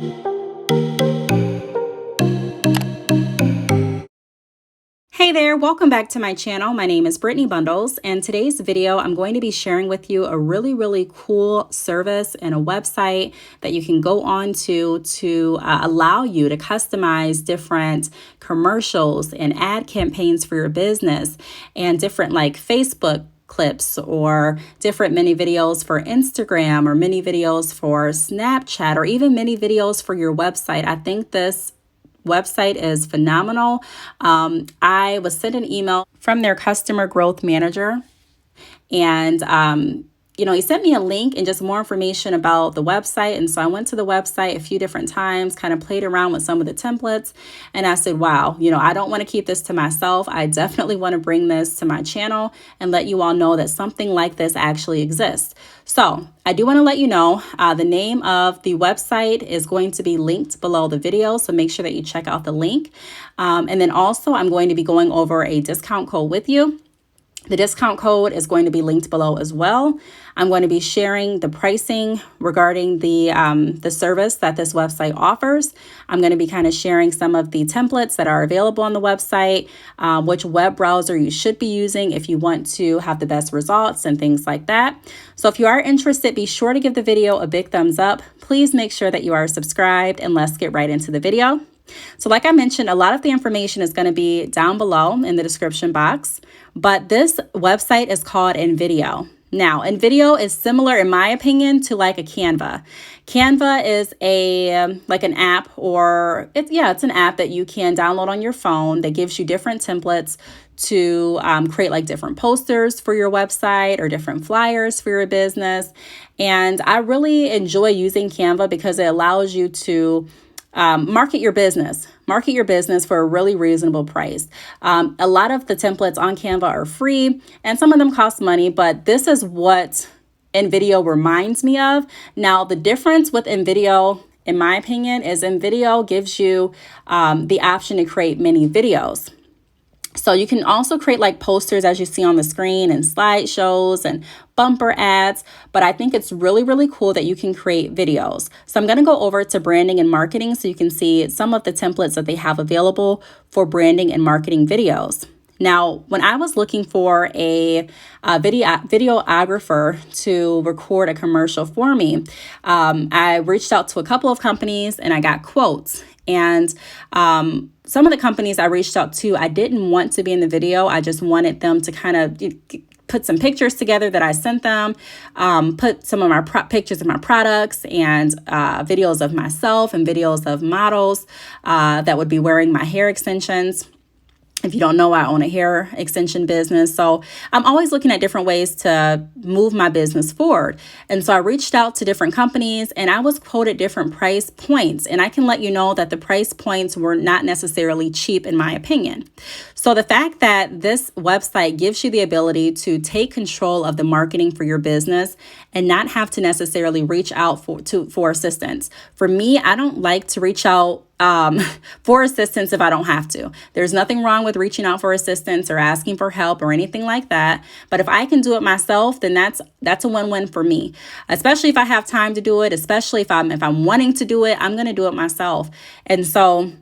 Hey there, welcome back to my channel. My name is Brittney Bundles, and today's video I'm going to be sharing with you a really cool service and a website that you can go on to allow you to customize different commercials and ad campaigns for your business, and different like Facebook clips or different mini videos for Instagram or mini videos for Snapchat or even mini videos for your website. I think this website is phenomenal. I was sent an email from their customer growth manager, and he sent me a link and just more information about the website. And so I went to the website a few different times, kind of played around with some of the templates, and I said, wow, I don't want to keep this to myself. I definitely want to bring this to my channel and let you all know that something like this actually exists. So I do want to let you know the name of the website is going to be linked below the video, so make sure that you check out the link. And then also I'm going to be going over a discount code with you. The discount code is going to be linked below as well. I'm going to be sharing the pricing regarding the service that this website offers. I'm going to be kind of sharing some of the templates that are available on the website, which web browser you should be using if you want to have the best results and things like that. So if you are interested, be sure to give the video a big thumbs up. Please make sure that you are subscribed, and let's get right into the video. So like I mentioned, a lot of the information is going to be down below in the description box, but this website is called Invideo. Now, Invideo is similar, in my opinion, to like a Canva. Canva is an app, or it's an app that you can download on your phone that gives you different templates to create like different posters for your website or different flyers for your business. And I really enjoy using Canva because it allows you to market your business for a really reasonable price. A lot of the templates on Canva are free and some of them cost money, but this is what Invideo reminds me of. Now, the difference with Invideo, in my opinion, is Invideo gives you the option to create mini videos. So you can also create like posters, as you see on the screen, and slideshows and bumper ads, but I think it's really cool that you can create videos. So I'm going to go over to branding and marketing so you can see some of the templates that they have available for branding and marketing videos. Now, when I was looking for a videographer to record a commercial for me, I reached out to a couple of companies and I got quotes. And some of the companies I reached out to, I didn't want to be in the video. I just wanted them to kind of put some pictures together that I sent them, put some of my pictures of my products and videos of myself and videos of models that would be wearing my hair extensions. If you don't know, I own a hair extension business. So I'm always looking at different ways to move my business forward. And so I reached out to different companies and I was quoted different price points. And I can let you know that the price points were not necessarily cheap, in my opinion. So the fact that this website gives you the ability to take control of the marketing for your business and not have to necessarily reach out for assistance. For me, I don't like to reach out for assistance if I don't have to. There's nothing wrong with reaching out for assistance or asking for help or anything like that. But if I can do it myself, then that's a win-win for me. Especially if I have time to do it, especially if I'm wanting to do it, I'm going to do it myself. And so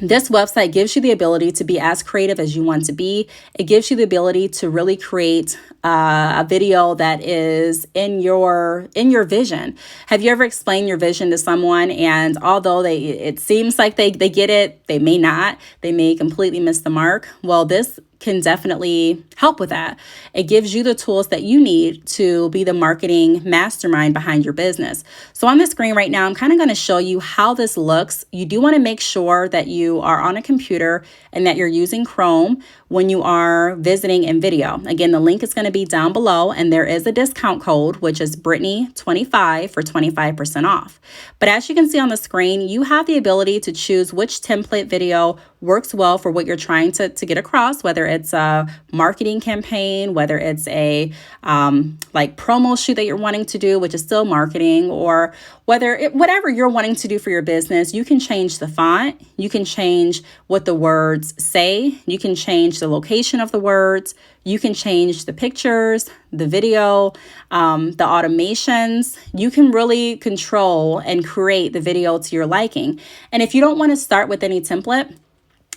this website gives you the ability to be as creative as you want to be. It gives you the ability to really create a video that is in your vision. Have you ever explained your vision to someone, and although it seems like they get it, they may not. They may completely miss the mark. Well, this can definitely help with that. It gives you the tools that you need to be the marketing mastermind behind your business. So on the screen right now, I'm kind of going to show you how this looks. You do want to make sure that you are on a computer and that you're using Chrome when you are visiting Invideo. Again, the link is going to be down below, and there is a discount code, which is Brittney25 for 25% off. But as you can see on the screen, you have the ability to choose which template video works well for what you're trying to get across, whether it's a marketing campaign, whether it's a like promo shoot that you're wanting to do, which is still marketing, or whatever you're wanting to do for your business. You can change the font, you can change what the words say, you can change the location of the words, you can change the pictures, the video, the automations. You can really control and create the video to your liking. And if you don't want to start with any template,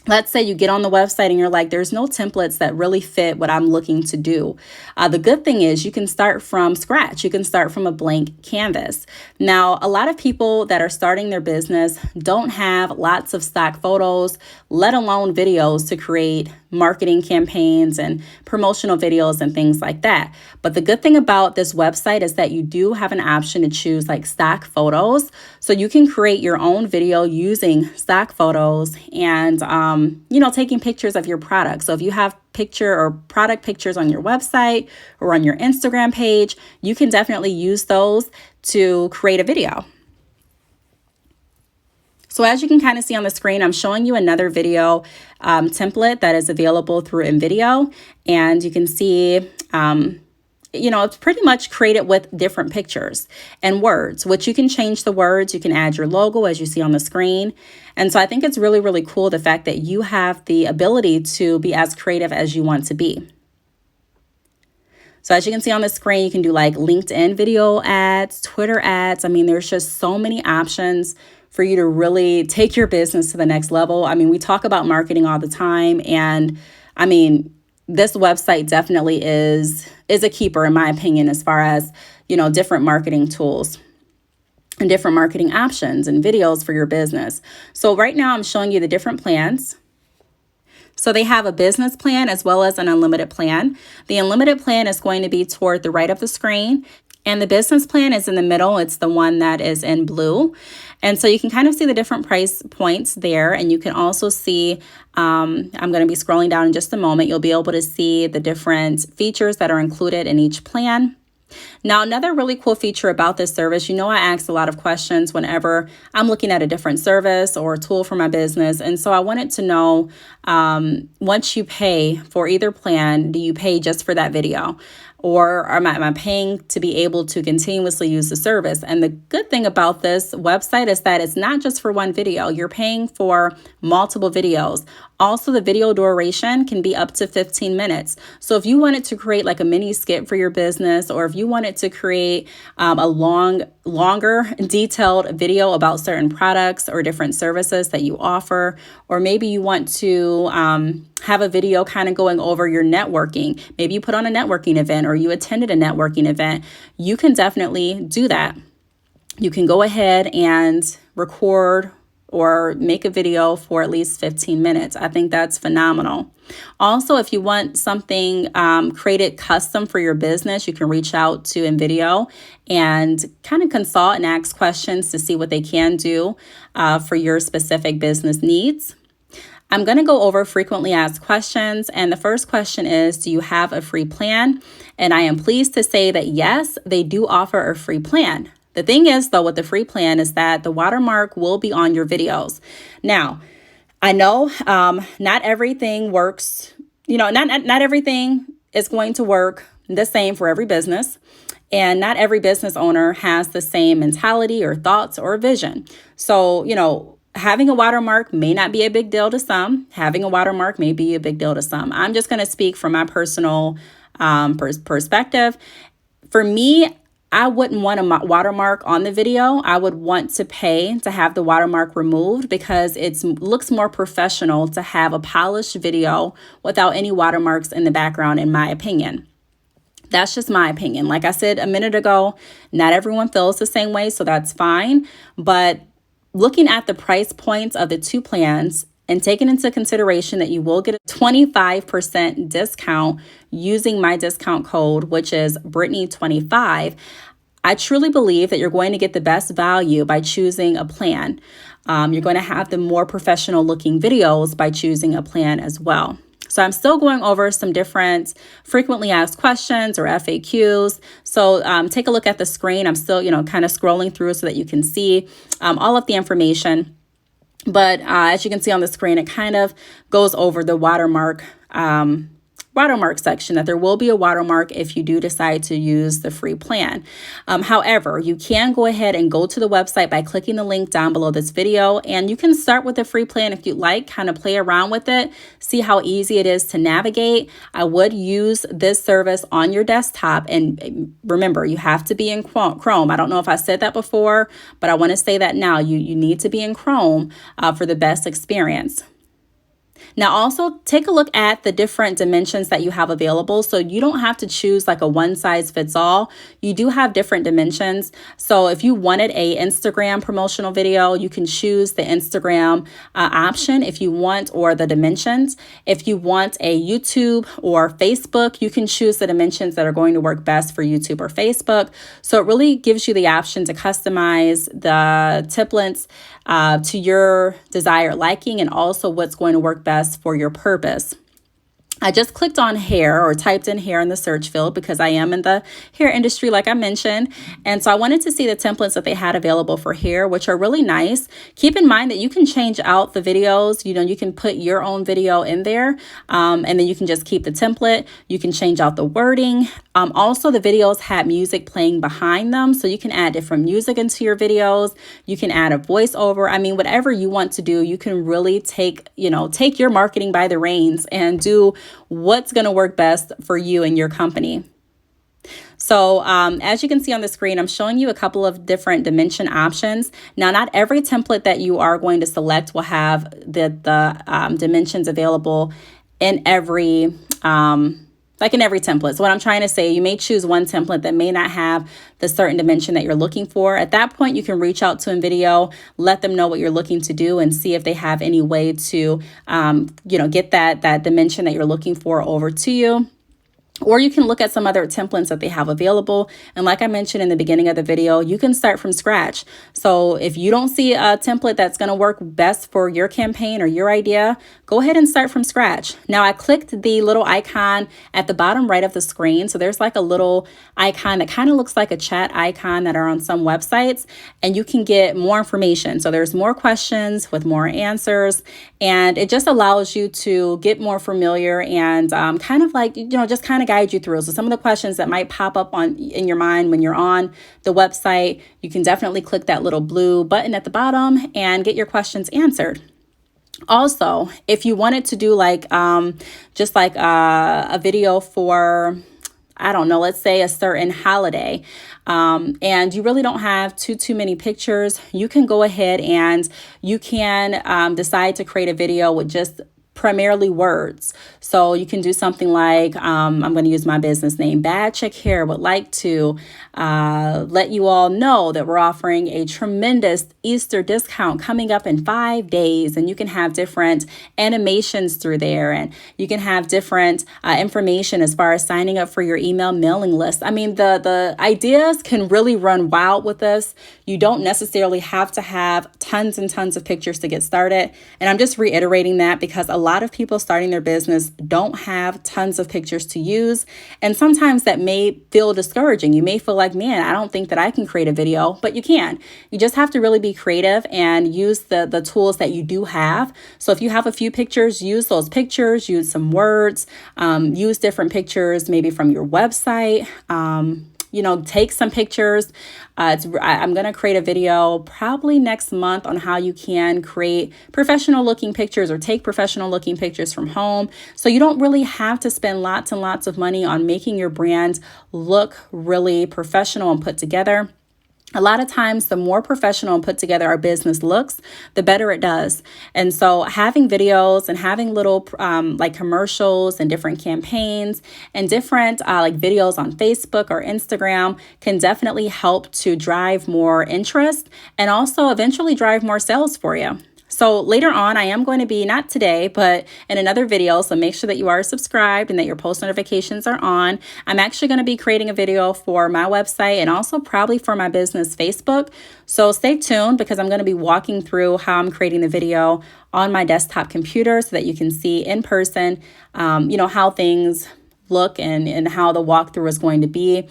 let's say you get on the website and you're like, there's no templates that really fit what I'm looking to do. The good thing is you can start from scratch. You can start from a blank canvas. Now, a lot of people that are starting their business don't have lots of stock photos, let alone videos to create marketing campaigns and promotional videos and things like that. But the good thing about this website is that you do have an option to choose like stock photos. So you can create your own video using stock photos and, taking pictures of your product. So if you have picture or product pictures on your website or on your Instagram page, you can definitely use those to create a video. So as you can kind of see on the screen, I'm showing you another video template that is available through Invideo. And you can see, it's pretty much created with different pictures and words, which you can change the words. You can add your logo as you see on the screen. And so I think it's really, really cool the fact that you have the ability to be as creative as you want to be. So as you can see on the screen, you can do like LinkedIn video ads, Twitter ads. I mean, there's just so many options for you to really take your business to the next level. I mean, we talk about marketing all the time. And I mean, this website definitely is a keeper, in my opinion, as far as, different marketing tools and different marketing options and videos for your business. So right now I'm showing you the different plans. So they have a business plan as well as an unlimited plan. The unlimited plan is going to be toward the right of the screen, and the business plan is in the middle. It's the one that is in blue. And so you can kind of see the different price points there. And you can also see, I'm going to be scrolling down in just a moment. You'll be able to see the different features that are included in each plan. Now, another really cool feature about this service, I ask a lot of questions whenever I'm looking at a different service or a tool for my business. And so I wanted to know, once you pay for either plan, do you pay just for that video? Or am I paying to be able to continuously use the service? And the good thing about this website is that it's not just for one video. You're paying for multiple videos. Also, the video duration can be up to 15 minutes. So if you wanted to create like a mini skit for your business, or if you wanted to create a longer, detailed video about certain products or different services that you offer, or maybe you want to have a video kind of going over your networking. Maybe you put on a networking event or you attended a networking event. You can definitely do that. You can go ahead and record or make a video for at least 15 minutes. I think that's phenomenal. Also, if you want something created custom for your business, you can reach out to Invideo and kind of consult and ask questions to see what they can do for your specific business needs. I'm going to go over frequently asked questions. And the first question is, do you have a free plan? And I am pleased to say that yes, they do offer a free plan. The thing is, though, with the free plan is that the watermark will be on your videos. Now, I know not everything works, not everything is going to work the same for every business. And not every business owner has the same mentality or thoughts or vision. So, having a watermark may not be a big deal to some. Having a watermark may be a big deal to some. I'm just going to speak from my personal perspective. For me, I wouldn't want a watermark on the video. I would want to pay to have the watermark removed because it looks more professional to have a polished video without any watermarks in the background, in my opinion. That's just my opinion. Like I said a minute ago, not everyone feels the same way, so that's fine. But looking at the price points of the two plans and taking into consideration that you will get a 25% discount using my discount code, which is Brittney25, I truly believe that you're going to get the best value by choosing a plan. You're going to have the more professional looking videos by choosing a plan as well. So I'm still going over some different frequently asked questions or FAQs. So take a look at the screen. I'm still, kind of scrolling through so that you can see all of the information. But as you can see on the screen, it kind of goes over the watermark section, that there will be a watermark if you do decide to use the free plan. However, you can go ahead and go to the website by clicking the link down below this video, and you can start with the free plan if you'd like, kind of play around with it, see how easy it is to navigate. I would use this service on your desktop, and remember, you have to be in Chrome. I don't know if I said that before, but I want to say that now. You need to be in Chrome for the best experience. Now also take a look at the different dimensions that you have available. So you don't have to choose like a one size fits all. You do have different dimensions. So if you wanted a Instagram promotional video, you can choose the Instagram option if you want, or the dimensions. If you want a YouTube or Facebook, you can choose the dimensions that are going to work best for YouTube or Facebook. So it really gives you the option to customize the templates to your desired liking, and also what's going to work best for your purpose. I just clicked on hair, or typed in hair in the search field, because I am in the hair industry, like I mentioned. And so I wanted to see the templates that they had available for hair, which are really nice. Keep in mind that you can change out the videos. You can put your own video in there, and then you can just keep the template. You can change out the wording. Also, the videos had music playing behind them, so you can add different music into your videos. You can add a voiceover. I mean, whatever you want to do, you can really take your marketing by the reins and do what's going to work best for you and your company. So as you can see on the screen, I'm showing you a couple of different dimension options. Now, not every template that you are going to select will have the dimensions available in every in every template. So what I'm trying to say, you may choose one template that may not have the certain dimension that you're looking for. At that point, you can reach out to Invideo, let them know what you're looking to do, and see if they have any way to, get that dimension that you're looking for over to you. Or you can look at some other templates that they have available. And like I mentioned in the beginning of the video, you can start from scratch. So if you don't see a template that's going to work best for your campaign or your idea, go ahead and start from scratch. Now, I clicked the little icon at the bottom right of the screen. So there's like a little icon that kind of looks like a chat icon that are on some websites, and you can get more information. So there's more questions with more answers, and it just allows you to get more familiar and just kind of guide you through. So some of the questions that might pop up in your mind when you're on the website, you can definitely click that little blue button at the bottom and get your questions answered. Also, if you wanted to do a video for, I don't know, let's say a certain holiday, and you really don't have too many pictures, you can go ahead and you can decide to create a video with just primarily words. So you can do something like, I'm going to use my business name, Bad Chick Hair would like to let you all know that we're offering a tremendous Easter discount coming up in 5 days. And you can have different animations through there, and you can have different information as far as signing up for your email mailing list. I mean, the ideas can really run wild with this. You don't necessarily have to have tons and tons of pictures to get started. And I'm just reiterating that because a lot of people starting their business don't have tons of pictures to use. And sometimes that may feel discouraging. You may feel like, man, I don't think that I can create a video, but you can. You just have to really be creative and use the tools that you do have. So if you have a few pictures, use those pictures, use some words, use different pictures, maybe from your website. Take some pictures. I'm going to create a video probably next month on how you can create professional looking pictures or take professional looking pictures from home. So you don't really have to spend lots and lots of money on making your brand look really professional and put together. A lot of times, the more professional and put together our business looks, the better it does. And so having videos and having little commercials and different campaigns and different videos on Facebook or Instagram can definitely help to drive more interest and also eventually drive more sales for you. So later on, I am going to be, not today, but in another video. So make sure that you are subscribed and that your post notifications are on. I'm actually going to be creating a video for my website and also probably for my business Facebook. So stay tuned because I'm going to be walking through how I'm creating the video on my desktop computer so that you can see in person, how things look and how the walkthrough is going to be.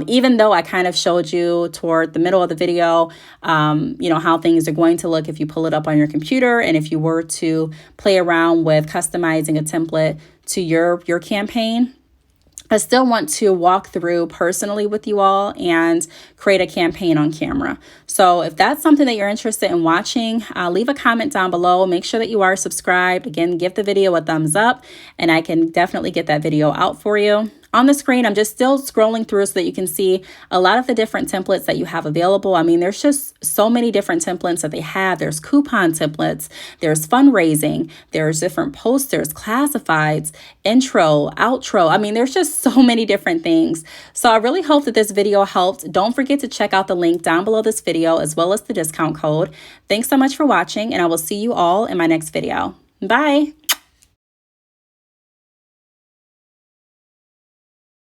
Even though I kind of showed you toward the middle of the video, how things are going to look if you pull it up on your computer and if you were to play around with customizing a template to your campaign. I still want to walk through personally with you all and create a campaign on camera. So if that's something that you're interested in watching, leave a comment down below. Make sure that you are subscribed. Again, give the video a thumbs up and I can definitely get that video out for you. On the screen, I'm just still scrolling through so that you can see a lot of the different templates that you have available. I mean, there's just so many different templates that they have. There's coupon templates, there's fundraising, there's different posters, classifieds, intro, outro. I mean, there's just so many different things. So I really hope that this video helped. Don't forget to check out the link down below this video as well as the discount code. Thanks so much for watching, and I will see you all in my next video. Bye.